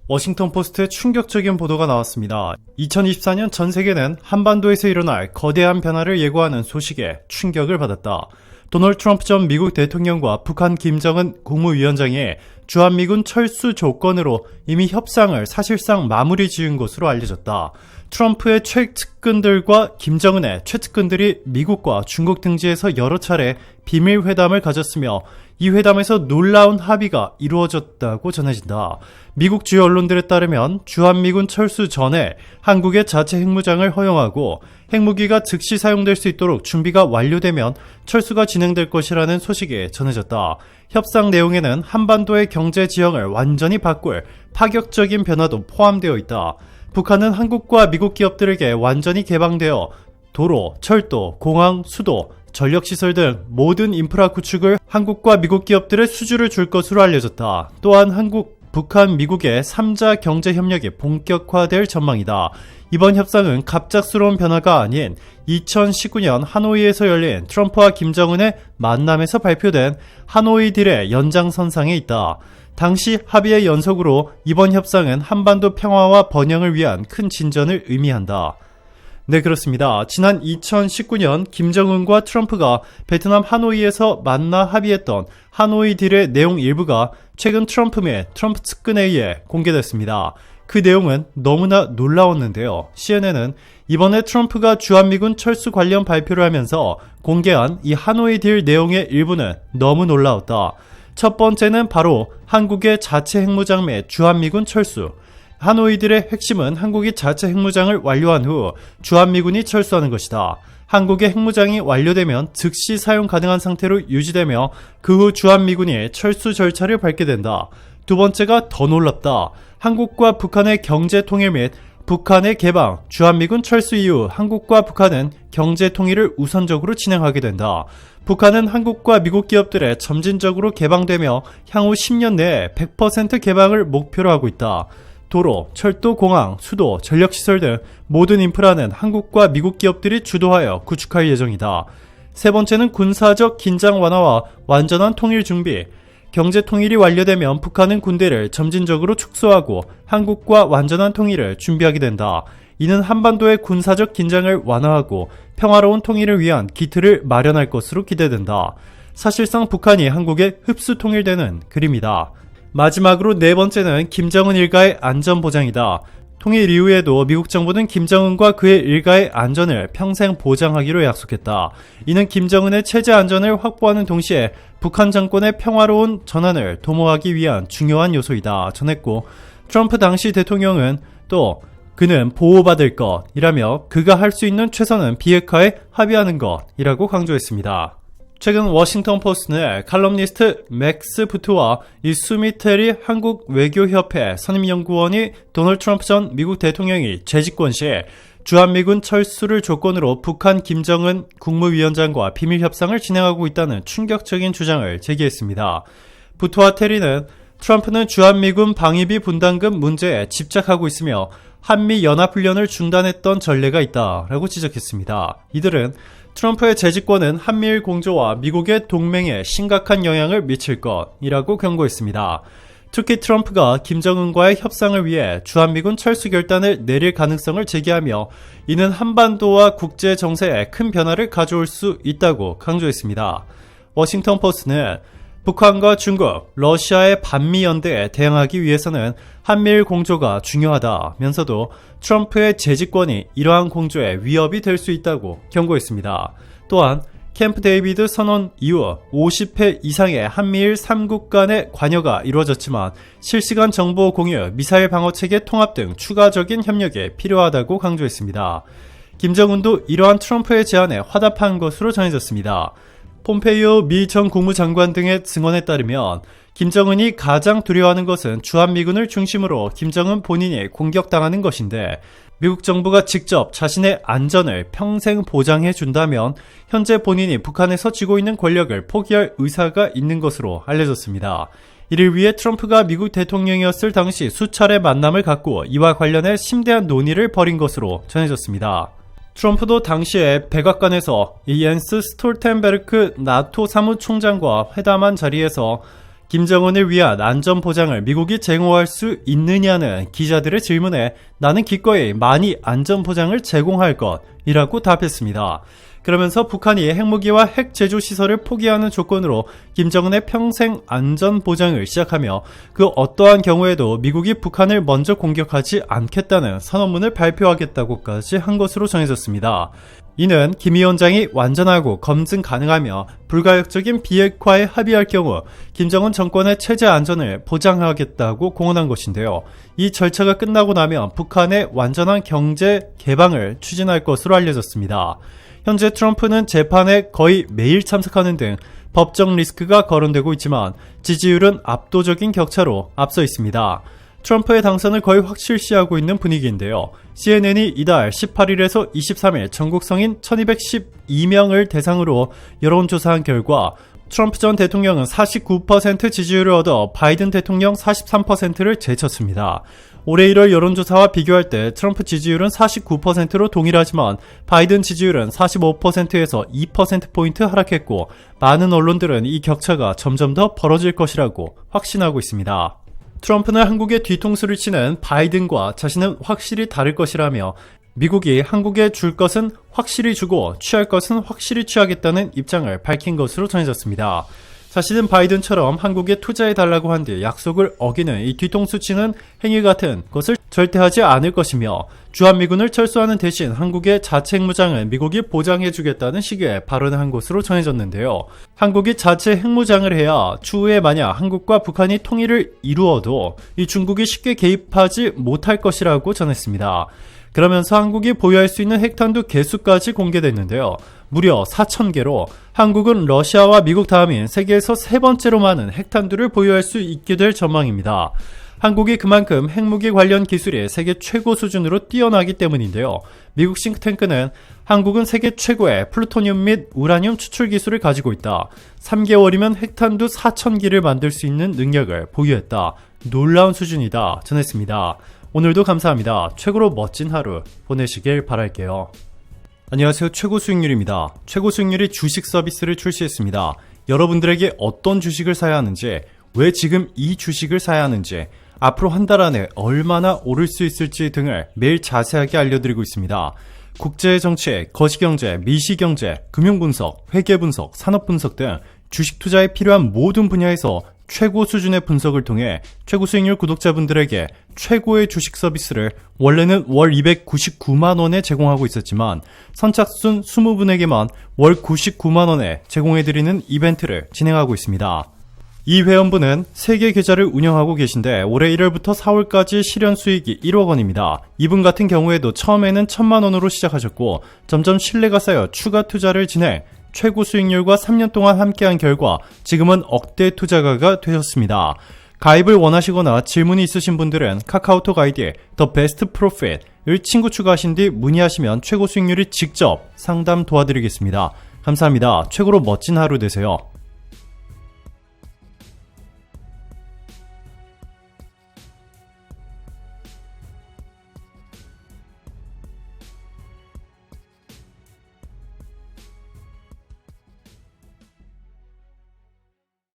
워싱턴 포스트의 충격적인 보도가 나왔습니다. 2024년 전 세계는 한반도에서 일어날 거대한 변화를 예고하는 소식에 충격을 받았다. 도널드 트럼프 전 미국 대통령과 북한 김정은 국무위원장이 주한미군 철수 조건으로 이미 협상을 사실상 마무리 지은 것으로 알려졌다. 트럼프의 최측근들과 김정은의 최측근들이 미국과 중국 등지에서 여러 차례 비밀 회담을 가졌으며 이 회담에서 놀라운 합의가 이루어졌다고 전해진다. 미국 주요 언론들에 따르면 주한미군 철수 전에 한국의 자체 핵무장을 허용하고 핵무기가 즉시 사용될 수 있도록 준비가 완료되면 철수가 진행될 것이라는 소식이 전해졌다. 협상 내용에는 한반도의 경제 지형을 완전히 바꿀 파격적인 변화도 포함되어 있다. 북한은 한국과 미국 기업들에게 완전히 개방되어 도로, 철도, 공항, 수도, 전력시설 등 모든 인프라 구축을 한국과 미국 기업들의 수주를 줄 것으로 알려졌다. 또한 한국, 북한, 미국의 3자 경제협력이 본격화될 전망이다. 이번 협상은 갑작스러운 변화가 아닌 2019년 하노이에서 열린 트럼프와 김정은의 만남에서 발표된 하노이 딜의 연장선상에 있다. 당시 합의의 연속으로 이번 협상은 한반도 평화와 번영을 위한 큰 진전을 의미한다. 네, 그렇습니다. 지난 2019년 김정은과 트럼프가 베트남 하노이에서 만나 합의했던 하노이 딜의 내용 일부가 최근 트럼프 및 트럼프 측근에 의해 공개됐습니다. 그 내용은 너무나 놀라웠는데요. CNN은 이번에 트럼프가 주한미군 철수 관련 발표를 하면서 공개한 이 하노이 딜 내용의 일부는 너무 놀라웠다. 첫 번째는 바로 한국의 자체 핵무장 및 주한미군 철수. 하노이 딜의 핵심은 한국이 자체 핵무장을 완료한 후 주한미군이 철수하는 것이다. 한국의 핵무장이 완료되면 즉시 사용 가능한 상태로 유지되며 그 후 주한미군이 철수 절차를 밟게 된다. 두 번째가 더 놀랍다. 한국과 북한의 경제 통일 및 북한의 개방, 주한미군 철수 이후 한국과 북한은 경제 통일을 우선적으로 진행하게 된다. 북한은 한국과 미국 기업들의 점진적으로 개방되며 향후 10년 내에 100% 개방을 목표로 하고 있다. 도로, 철도, 공항, 수도, 전력시설 등 모든 인프라는 한국과 미국 기업들이 주도하여 구축할 예정이다. 세 번째는 군사적 긴장 완화와 완전한 통일 준비. 경제 통일이 완료되면 북한은 군대를 점진적으로 축소하고 한국과 완전한 통일을 준비하게 된다. 이는 한반도의 군사적 긴장을 완화하고 평화로운 통일을 위한 기틀을 마련할 것으로 기대된다. 사실상 북한이 한국에 흡수 통일되는 그림이다. 마지막으로 네 번째는 김정은 일가의 안전 보장이다. 통일 이후에도 미국 정부는 김정은과 그의 일가의 안전을 평생 보장하기로 약속했다. 이는 김정은의 체제 안전을 확보하는 동시에 북한 정권의 평화로운 전환을 도모하기 위한 중요한 요소이다 전했고, 트럼프 당시 대통령은 또 그는 보호받을 것이라며 그가 할 수 있는 최선은 비핵화에 합의하는 것이라고 강조했습니다. 최근 워싱턴 포스트는 칼럼니스트 맥스 부트와 이 수미테리 한국 외교협회 선임연구원이 도널드 트럼프 전 미국 대통령이 재집권 시 주한미군 철수를 조건으로 북한 김정은 국무위원장과 비밀협상을 진행하고 있다는 충격적인 주장을 제기했습니다. 부트와 테리는 트럼프는 주한미군 방위비 분담금 문제에 집착하고 있으며 한미연합훈련을 중단했던 전례가 있다라고 지적했습니다. 이들은 트럼프의 재집권은 한미일 공조와 미국의 동맹에 심각한 영향을 미칠 것이라고 경고했습니다. 특히 트럼프가 김정은과의 협상을 위해 주한미군 철수 결단을 내릴 가능성을 제기하며 이는 한반도와 국제 정세에 큰 변화를 가져올 수 있다고 강조했습니다. 워싱턴 포스트는 북한과 중국, 러시아의 반미 연대에 대응하기 위해서는 한미일 공조가 중요하다면서도 트럼프의 재집권이 이러한 공조에 위협이 될 수 있다고 경고했습니다. 또한 캠프 데이비드 선언 이후 50회 이상의 한미일 3국 간의 관여가 이루어졌지만 실시간 정보 공유, 미사일 방어체계 통합 등 추가적인 협력이 필요하다고 강조했습니다. 김정은도 이러한 트럼프의 제안에 화답한 것으로 전해졌습니다. 폼페이오 미 전 국무장관 등의 증언에 따르면 김정은이 가장 두려워하는 것은 주한미군을 중심으로 김정은 본인이 공격당하는 것인데 미국 정부가 직접 자신의 안전을 평생 보장해 준다면 현재 본인이 북한에서 쥐고 있는 권력을 포기할 의사가 있는 것으로 알려졌습니다. 이를 위해 트럼프가 미국 대통령이었을 당시 수차례 만남을 갖고 이와 관련해 심대한 논의를 벌인 것으로 전해졌습니다. 트럼프도 당시에 백악관에서 옌스 스톨텐베르크 나토 사무총장과 회담한 자리에서 김정은을 위한 안전보장을 미국이 제공할 수 있느냐는 기자들의 질문에 나는 기꺼이 많이 안전보장을 제공할 것이라고 답했습니다. 그러면서 북한이 핵무기와 핵 제조 시설을 포기하는 조건으로 김정은의 평생 안전보장을 시작하며 그 어떠한 경우에도 미국이 북한을 먼저 공격하지 않겠다는 선언문을 발표하겠다고까지 한 것으로 전해졌습니다. 이는 김 위원장이 완전하고 검증 가능하며 불가역적인 비핵화에 합의할 경우 김정은 정권의 체제 안전을 보장하겠다고 공언한 것인데요. 이 절차가 끝나고 나면 북한의 완전한 경제 개방을 추진할 것으로 알려졌습니다. 현재 트럼프는 재판에 거의 매일 참석하는 등 법적 리스크가 거론되고 있지만 지지율은 압도적인 격차로 앞서 있습니다. 트럼프의 당선을 거의 확실시하고 있는 분위기인데요. CNN이 이달 18일에서 23일 전국 성인 1212명을 대상으로 여론조사한 결과 트럼프 전 대통령은 49% 지지율을 얻어 바이든 대통령 43%를 제쳤습니다. 올해 1월 여론조사와 비교할 때 트럼프 지지율은 49%로 동일하지만 바이든 지지율은 45%에서 2%포인트 하락했고 많은 언론들은 이 격차가 점점 더 벌어질 것이라고 확신하고 있습니다. 트럼프는 한국의 뒤통수를 치는 바이든과 자신은 확실히 다를 것이라며 미국이 한국에 줄 것은 확실히 주고 취할 것은 확실히 취하겠다는 입장을 밝힌 것으로 전해졌습니다. 자신은 바이든처럼 한국에 투자해달라고 한 뒤 약속을 어기는 이 뒤통수 치는 행위 같은 것을 절대 하지 않을 것이며 주한미군을 철수하는 대신 한국의 자체 핵무장을 미국이 보장해주겠다는 식의 발언을 한 것으로 전해졌는데요. 한국이 자체 핵무장을 해야 추후에 만약 한국과 북한이 통일을 이루어도 이 중국이 쉽게 개입하지 못할 것이라고 전했습니다. 그러면서 한국이 보유할 수 있는 핵탄두 개수까지 공개됐는데요. 무려 4,000개로 한국은 러시아와 미국 다음인 세계에서 세 번째로 많은 핵탄두를 보유할 수 있게 될 전망입니다. 한국이 그만큼 핵무기 관련 기술이 세계 최고 수준으로 뛰어나기 때문인데요. 미국 싱크탱크는 한국은 세계 최고의 플루토늄 및 우라늄 추출 기술을 가지고 있다. 3개월이면 핵탄두 4,000기를 만들 수 있는 능력을 보유했다. 놀라운 수준이다 전했습니다. 오늘도 감사합니다. 최고로 멋진 하루 보내시길 바랄게요. 안녕하세요. 최고 수익률입니다. 최고 수익률이 주식 서비스를 출시했습니다. 여러분들에게 어떤 주식을 사야 하는지, 왜 지금 이 주식을 사야 하는지, 앞으로 한 달 안에 얼마나 오를 수 있을지 등을 매일 자세하게 알려드리고 있습니다. 국제정치, 거시경제, 미시경제, 금융분석, 회계분석, 산업분석 등 주식 투자에 필요한 모든 분야에서 최고 수준의 분석을 통해 최고 수익률 구독자분들에게 최고의 주식 서비스를 원래는 월 299만원에 제공하고 있었지만 선착순 20분에게만 월 99만원에 제공해드리는 이벤트를 진행하고 있습니다. 이 회원분은 3개 계좌를 운영하고 계신데 올해 1월부터 4월까지 실현 수익이 1억 원입니다. 이분 같은 경우에도 처음에는 1,000만원으로 시작하셨고 점점 신뢰가 쌓여 추가 투자를 진행, 최고 수익률과 3년 동안 함께한 결과 지금은 억대 투자가가 되셨습니다. 가입을 원하시거나 질문이 있으신 분들은 카카오톡 아이디 The Best Profit을 친구 추가하신 뒤 문의하시면 최고 수익률이 직접 상담 도와드리겠습니다. 감사합니다. 최고로 멋진 하루 되세요.